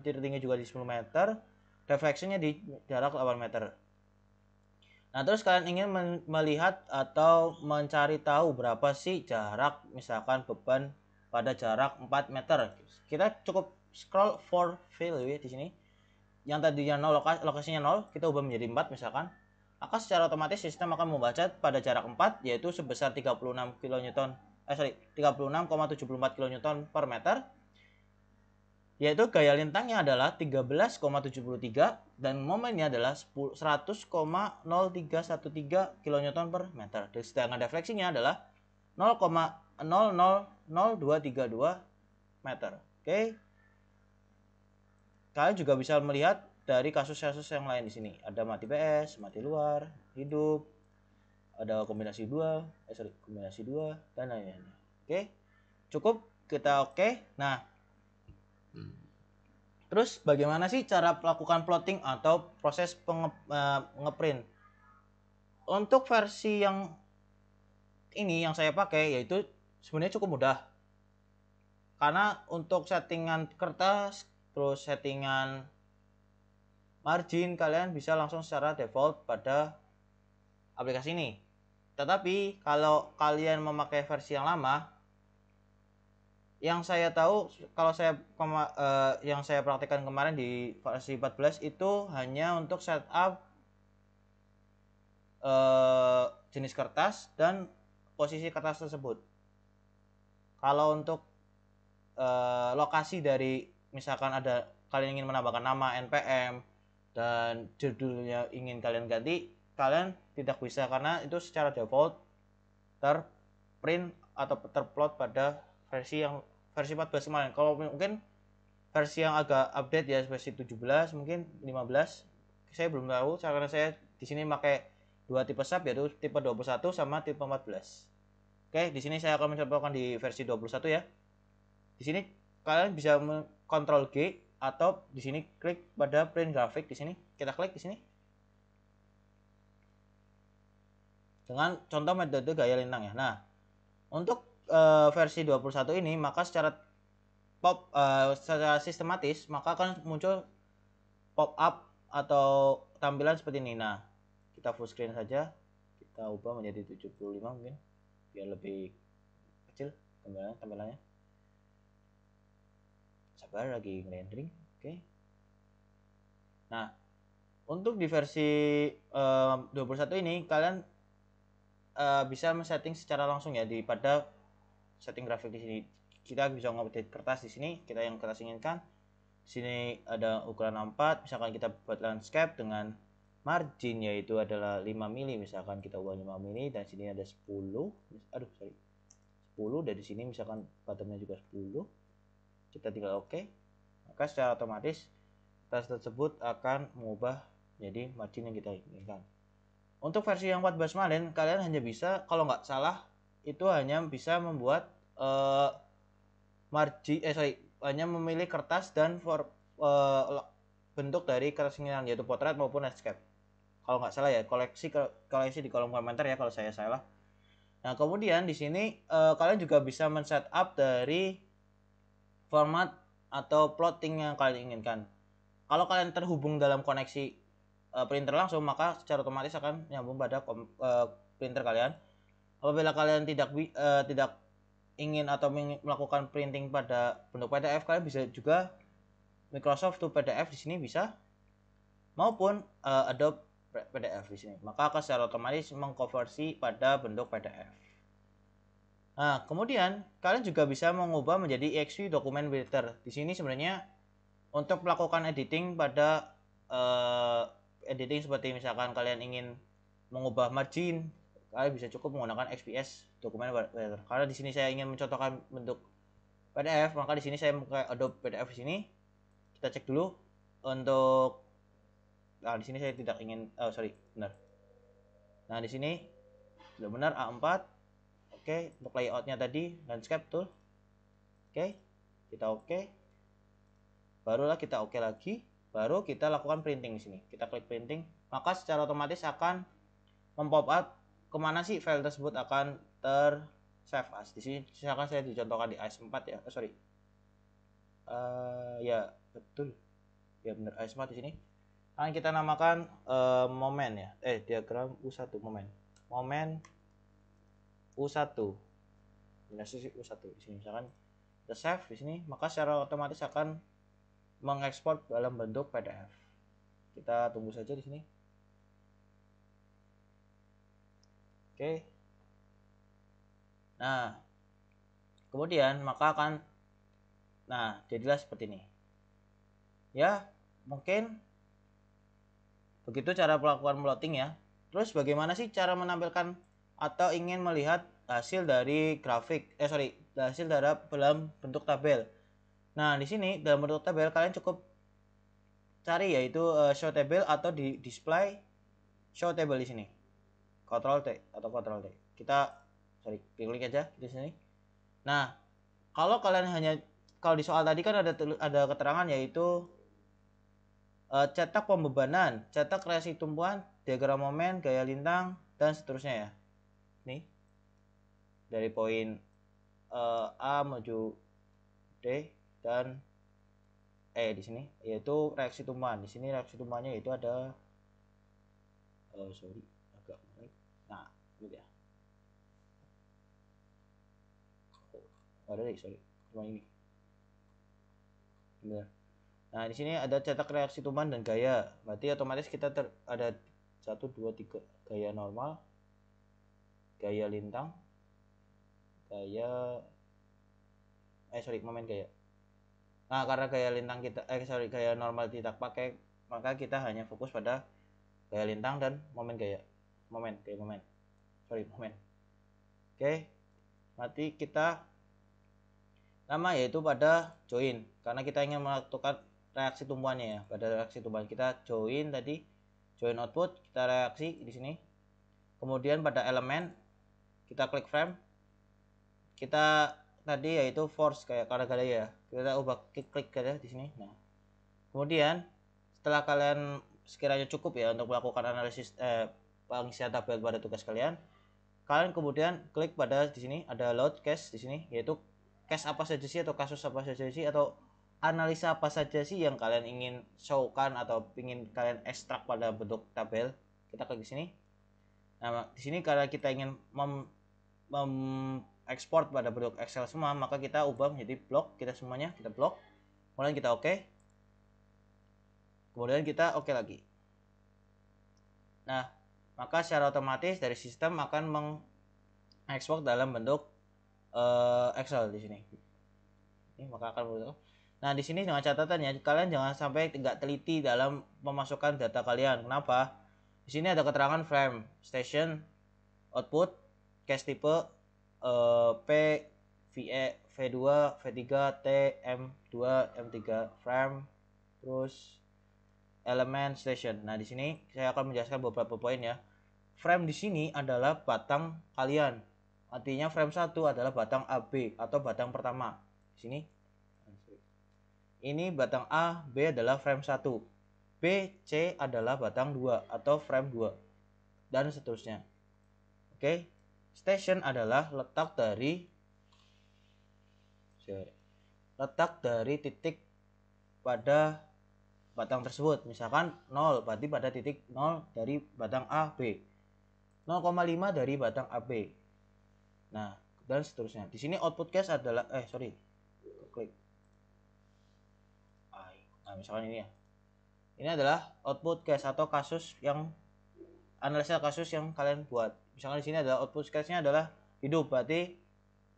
tertinggi juga di 10 meter, refleksinya di jarak 8 meter. Nah, terus kalian ingin melihat atau mencari tahu berapa sih jarak misalkan beban pada jarak 4 meter. Kita cukup scroll for value di sini. Yang tadinya 0, lokasinya 0, kita ubah menjadi 4 misalkan. Maka secara otomatis sistem akan membaca pada jarak 4 yaitu sebesar 36,74 kN per meter. Yaitu gaya lintangnya adalah 13,73 dan momennya adalah 100,0313 kN per meter. Sedangkan defleksinya adalah 0,000232 meter. Oke. Kalian juga bisa melihat dari kasus-kasus yang lain di sini. Ada mati PS, mati luar, hidup, ada kombinasi 2, dan lain-lain. Oke. Cukup kita oke. Nah, terus bagaimana sih cara melakukan plotting atau proses ngeprint? Untuk versi yang ini yang saya pakai yaitu sebenarnya cukup mudah. Karena untuk settingan kertas, terus settingan margin kalian bisa langsung secara default pada aplikasi ini. Tetapi kalau kalian memakai versi yang lama, yang saya tahu kalau yang saya praktikkan kemarin di versi 14 itu hanya untuk setup jenis kertas dan posisi kertas tersebut. Kalau untuk lokasi dari misalkan ada kalian ingin menambahkan nama NPM dan judulnya ingin kalian ganti, kalian tidak bisa karena itu secara default terprint atau terplot pada versi 14 kemarin. Kalau mungkin versi yang agak update ya versi 17 mungkin 15 saya belum tahu karena saya di sini pakai dua tipe sub yaitu tipe 21 sama tipe 14. Oke, di sini saya akan mencobakan di versi 21 ya. Di sini kalian bisa Ctrl G atau di sini klik pada print graphic di sini. Kita klik di sini. Dengan contoh metode gaya lintang ya. Nah, untuk versi 21 ini maka secara sistematis maka akan muncul pop up atau tampilan seperti ini. Nah, kita full screen saja. Kita ubah menjadi 75 mungkin biar lebih kecil tampilannya. Sabar lagi rendering. Oke. Nah, untuk di versi 21 ini kalian bisa men-setting secara langsung ya pada setting grafik di sini. Kita bisa ngupdate kertas di sini, kita yang kertas inginkan. Di sini ada ukuran 4, misalkan kita buat landscape dengan margin yaitu adalah 5 mili, misalkan kita ubah 5 mili dan sini ada 10. 10 dari sini misalkan bottomnya juga 10. Kita tinggal oke. Maka secara otomatis kertas tersebut akan mengubah jadi margin yang kita inginkan. Untuk versi yang 14 kemarin kalian hanya bisa kalau nggak salah itu hanya bisa membuat hanya memilih kertas dan bentuk dari kertas inginan yaitu potret maupun landscape. Kalau nggak salah ya, koleksi di kolom komentar ya kalau saya salah. Nah, kemudian di sini kalian juga bisa men-setup dari format atau plotting yang kalian inginkan. Kalau kalian terhubung dalam koneksi printer langsung, maka secara otomatis akan nyambung pada printer kalian. Apabila kalian tidak ingin atau melakukan printing pada bentuk PDF, kalian bisa juga Microsoft to PDF di sini bisa, maupun Adobe PDF di sini. Maka akan secara otomatis mengkonversi pada bentuk PDF. Nah, kemudian kalian juga bisa mengubah menjadi EXIF document builder. Di sini sebenarnya untuk melakukan editing pada editing seperti misalkan kalian ingin mengubah margin, kalian bisa cukup menggunakan XPS document builder. Karena di sini saya ingin mencontohkan bentuk PDF, maka di sini saya memakai Adobe PDF di sini. Kita cek dulu untuk di sini saya tidak ingin benar. Nah, di sini sudah benar A4. Oke, untuk layoutnya tadi landscape tuh. Oke, kita oke. Barulah kita oke lagi. Baru kita lakukan printing di sini. Kita klik printing, maka secara otomatis akan mempop up kemana sih file tersebut akan ter-save as. Di sini misalkan saya dicontohkan di AS4 ya. Sorry. Ya betul. Ya benar AS4 di sini. Akan kita namakan momen ya. Diagram U1 momen. Momen U1. Dinasti U1 di sini misalkan kita save di sini, maka secara otomatis akan mengekspor dalam bentuk PDF. Kita tunggu saja di sini. Oke. Nah, kemudian maka akan jadilah seperti ini. Ya, mungkin begitu cara melakukan plotting ya. Terus bagaimana sih cara menampilkan atau ingin melihat hasil dari grafik? Hasil dalam bentuk tabel. Nah, di sini dalam bentuk tabel kalian cukup cari yaitu show table atau di display show table di sini. Ctrl T atau Ctrl T. Klik aja di sini. Nah, kalau di soal tadi kan ada keterangan yaitu cetak pembebanan, cetak reaksi tumpuan, diagram momen, gaya lintang, dan seterusnya ya. Nih. Dari poin A menuju D dan E di sini yaitu reaksi tumpuan. Di sini reaksi tumpuannya yaitu ada agak menarik. Nah, ini dia. Cuma ini. Benar. Nah, di sini ada cetak reaksi tumbuhan dan gaya. Berarti otomatis kita ada 1 2 3 gaya normal, gaya lintang, momen gaya. Nah, karena gaya lintang gaya normal tidak pakai, maka kita hanya fokus pada gaya lintang dan momen gaya. Momen. Oke. Berarti kita nama yaitu pada join karena kita ingin melakukan reaksi tumbuhannya ya. Pada reaksi tumbuhan kita join output, kita reaksi di sini. Kemudian pada elemen kita klik frame. Kita tadi yaitu force kayak karena gaya ya. Kita ubah klik aja di sini. Nah, kemudian setelah kalian sekiranya cukup ya untuk melakukan analisis pengisian tabel pada tugas kalian kemudian klik pada di sini ada load case di sini yaitu case apa saja sih atau kasus apa saja sih atau analisa apa saja sih yang kalian ingin showkan atau ingin kalian ekstrak pada bentuk tabel. Kita klik di sini. Nah, di sini karena kita ingin ekspor pada bentuk Excel semua, maka kita ubah menjadi blok, kita blok. Kemudian kita oke. Kemudian kita oke lagi. Nah, maka secara otomatis dari sistem akan mengekspor dalam bentuk Excel di sini. Ini maka akan berbentuk. Nah, di sini dengan catatannya kalian jangan sampai tidak teliti dalam memasukkan data kalian. Kenapa? Di sini ada keterangan frame, station, output, case type, P, VE, V2, V3, T, M2, M3, frame, terus elemen station. Nah, di sini saya akan menjelaskan beberapa poin ya. Frame di sini adalah batang kalian. Artinya frame 1 adalah batang AB atau batang pertama. Di sini. Ini batang A, B adalah frame 1. B, C adalah batang 2 atau frame 2. Dan seterusnya. Oke. Station adalah letak dari titik pada batang tersebut. Misalkan 0 berarti pada titik 0 dari batang A, B. 0,5 dari batang AB. Nah, dan seterusnya. Di sini output case adalah klik. Nah, misalkan ini ya. Ini adalah output case atau kasus yang analisa kasus yang kalian buat. Misalkan di sini adalah output case-nya adalah hidup, berarti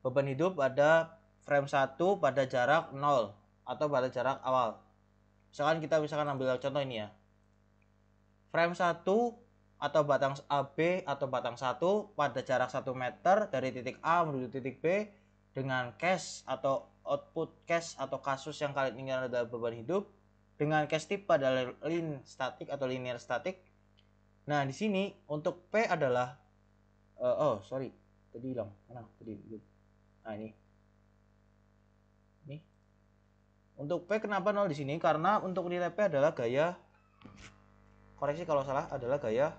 beban hidup pada frame 1 pada jarak 0 atau pada jarak awal. Misalkan ambil contoh ini ya. Frame 1 atau batang AB atau batang 1 pada jarak 1 meter dari titik A menuju titik B dengan case atau output case atau kasus yang kalian inginkan adalah beban hidup dengan case type pada line static atau linear static. Nah, di sini untuk P adalah tadi hilang mana tadi. Nah ini untuk P kenapa 0 di sini, karena untuk nilai P adalah gaya, koreksi kalau salah, adalah gaya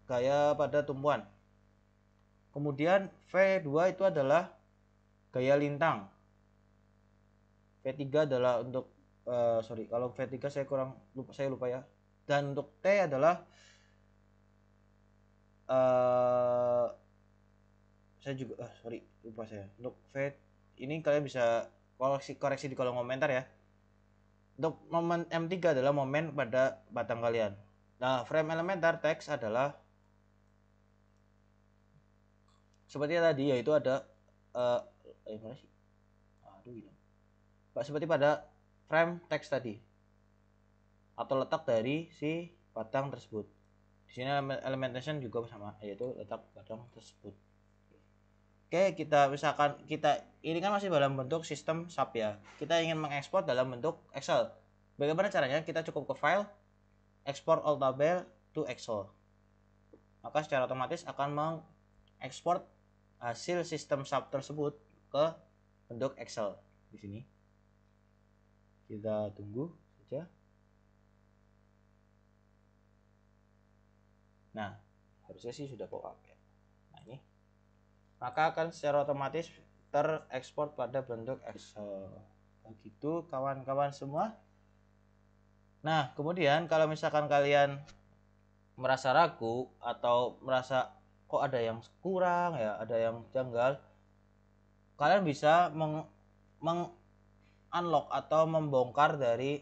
gaya pada tumpuan. Kemudian V2 itu adalah gaya lintang. V3 adalah untuk kalau V3 saya lupa ya. Dan untuk T adalah saya juga lupa saya. Untuk V ini kalian bisa koreksi di kolom komentar ya. Untuk momen M3 adalah momen pada batang kalian. Nah, frame elementar teks adalah seperti tadi, yaitu ada mana sih? Aduh, hilang. Seperti pada frame teks tadi atau letak dari si batang tersebut. Di sini elementation juga sama, yaitu letak batang tersebut. Oke, kita misalkan ini kan masih dalam bentuk sistem SAP ya. Kita ingin mengekspor dalam bentuk Excel. Bagaimana caranya? Kita cukup ke file, export all table to Excel. Maka secara otomatis akan mengekspor hasil sistem SAP tersebut ke bentuk Excel. Di sini kita tunggu saja. Nah, harusnya sih sudah pop-up ya. Nah, ini maka akan secara otomatis terekspor pada bentuk Excel. Begitu kawan-kawan semua. Nah, kemudian kalau misalkan kalian merasa ragu atau merasa kok ada yang kurang ya, ada yang janggal, kalian bisa unlock atau membongkar dari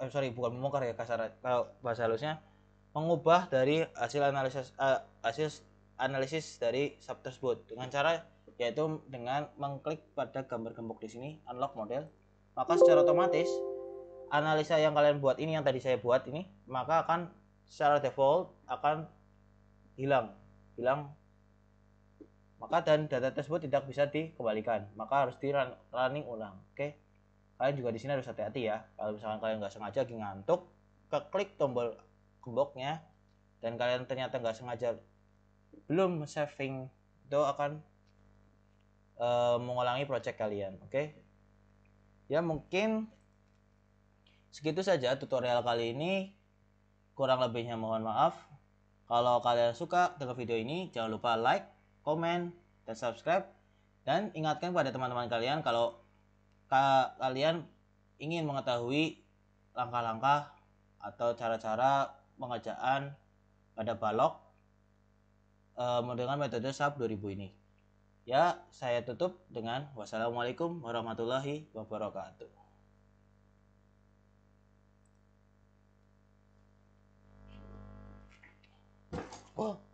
bukan membongkar ya, kasar kalau bahasa halusnya, mengubah dari hasil analisis dari sub tersebut dengan cara yaitu dengan mengklik pada gambar gembok di sini unlock model. Maka secara otomatis analisa yang kalian buat ini, yang tadi saya buat ini, maka akan secara default akan hilang, maka dan data tersebut tidak bisa dikembalikan, maka harus di running ulang. Oke, kalian juga di sini harus hati-hati ya. Kalau misalkan kalian nggak sengaja lagi ngantuk, klik tombol gemboknya dan kalian ternyata nggak sengaja belum saving, itu akan mengulangi project kalian. Oke, ya mungkin segitu saja tutorial kali ini, kurang lebihnya mohon maaf. Kalau kalian suka dengan video ini, jangan lupa like, komen, dan subscribe, dan ingatkan pada teman-teman kalian kalau kalian ingin mengetahui langkah-langkah atau cara-cara pengerjaan pada balok dengan metode SAP 2000 ini. Ya, saya tutup dengan wassalamualaikum warahmatullahi wabarakatuh. Oh.